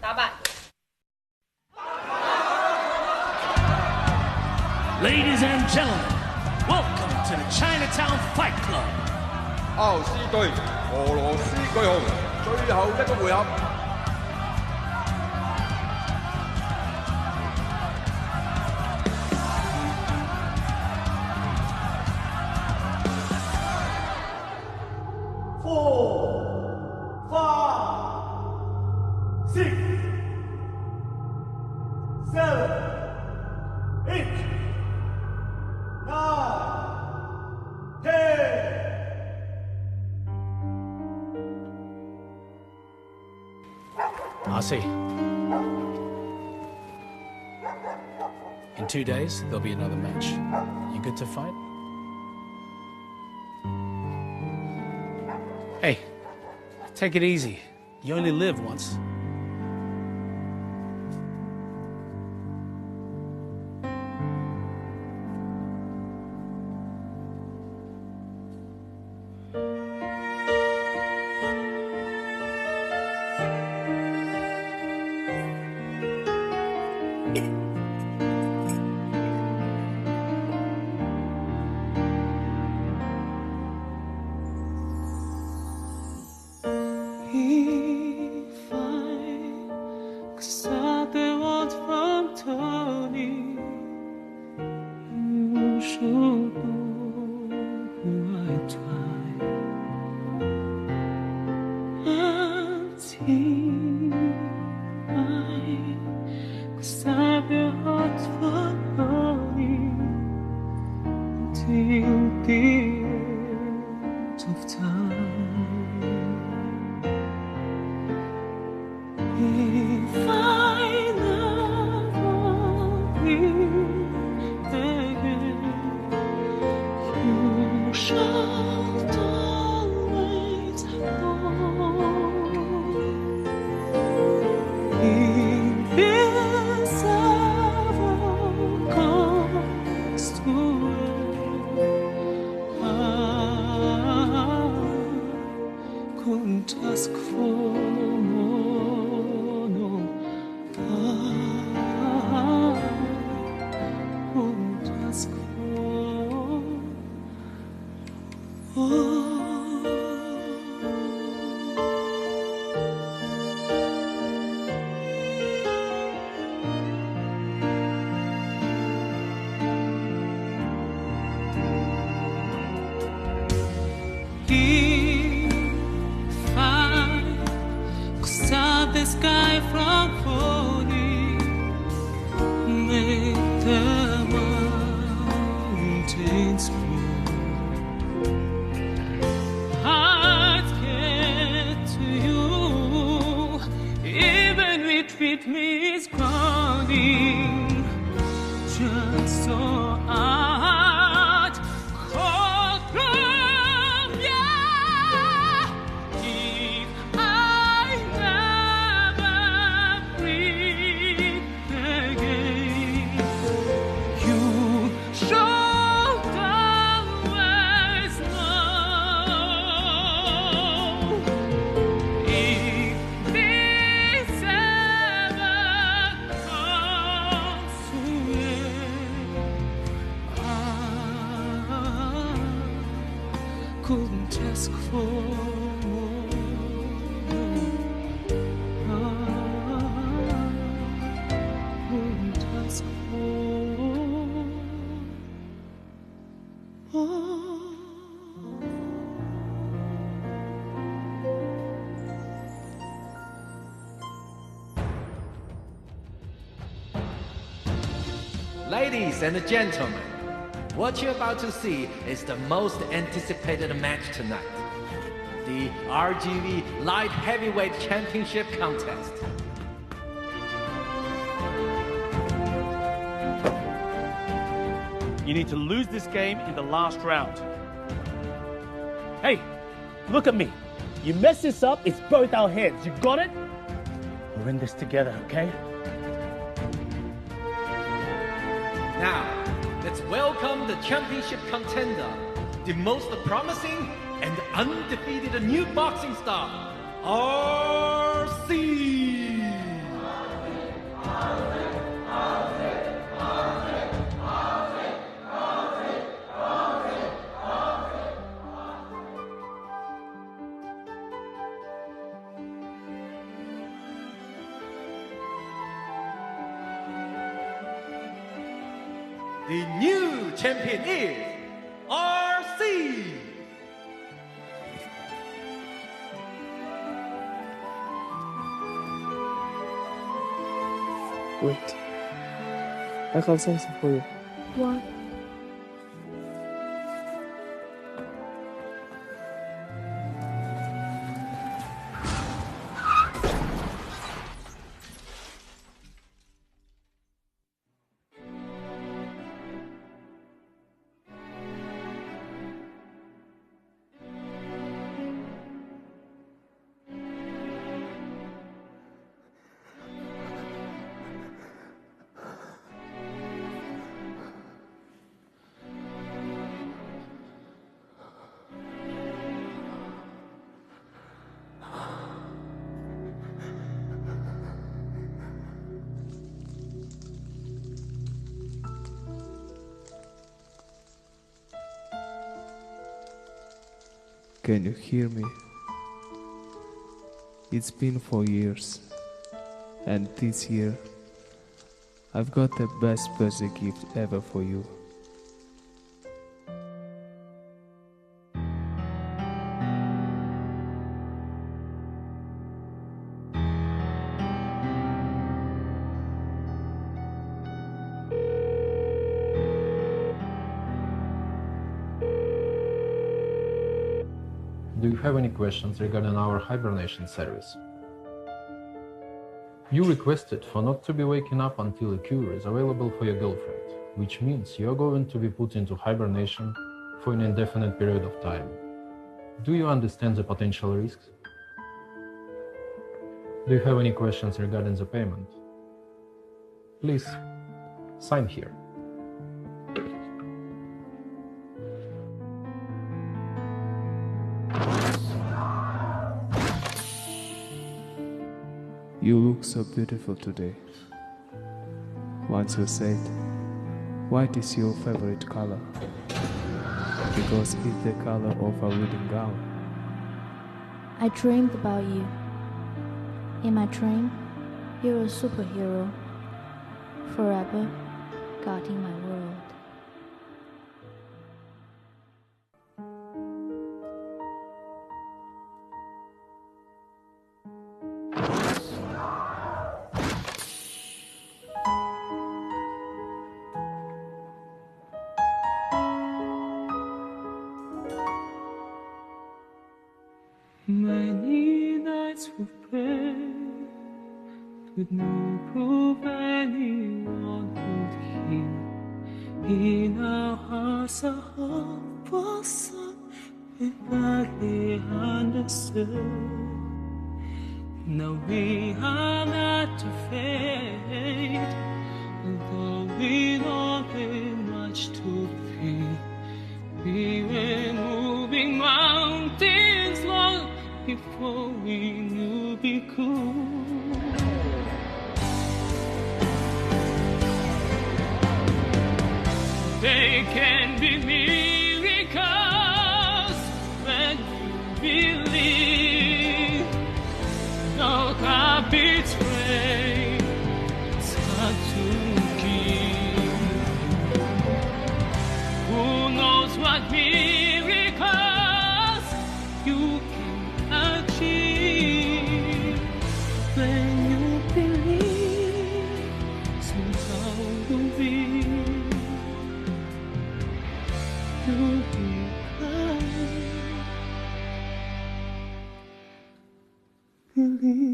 打板。Ladies and gentlemen, welcome to the Chinatown Fight Club. 奧斯對俄羅斯巨雄最後一個回合。4, 5, 6, 7, 8, 9, 10. I see. In 2 days, there'll be another match. You good to fight? Hey, take it easy. You only live once. The sky from falling, make the mountains move. Hearts get to you, even with me is burning. Just so hard, cold from you. If I couldn't ask for more. Couldn't ask for more. Ladies and gentlemen, what you're about to see is the most anticipated match tonight. The RGV Light Heavyweight Championship Contest. You need to lose this game in the last round. Hey, look at me. You mess this up, it's both our heads. You got it? We're in this together, okay? Now, let's welcome the championship contender, the most promising and undefeated new boxing star, RC. The new champion is RC. Wait. I have something for you. What? Can you hear me? It's been 4 years, and this year I've got the best birthday gift ever for you. Do you have any questions regarding our hibernation service? You requested for not to be waking up until a cure is available for your girlfriend, which means you are going to be put into hibernation for an indefinite period of time. Do you understand the potential risks? Do you have any questions regarding the payment? Please, sign here. You look so beautiful today. Once you said, white is your favorite color, because it's the color of a wedding gown. I dreamed about you. In my dream, you're a superhero, forever guarding my world. Many nights we've prayed, with no proof anyone could hear. In our hearts a hope was sunk, we badly understood. Now we are not to fade, although we don't have much to fear. We were moving mountains long before we knew we could. There can be miracles when you believe. No God betray, it's hard to give. Who knows what miracles you achieve when you believe somehow you'll be kind. Believe.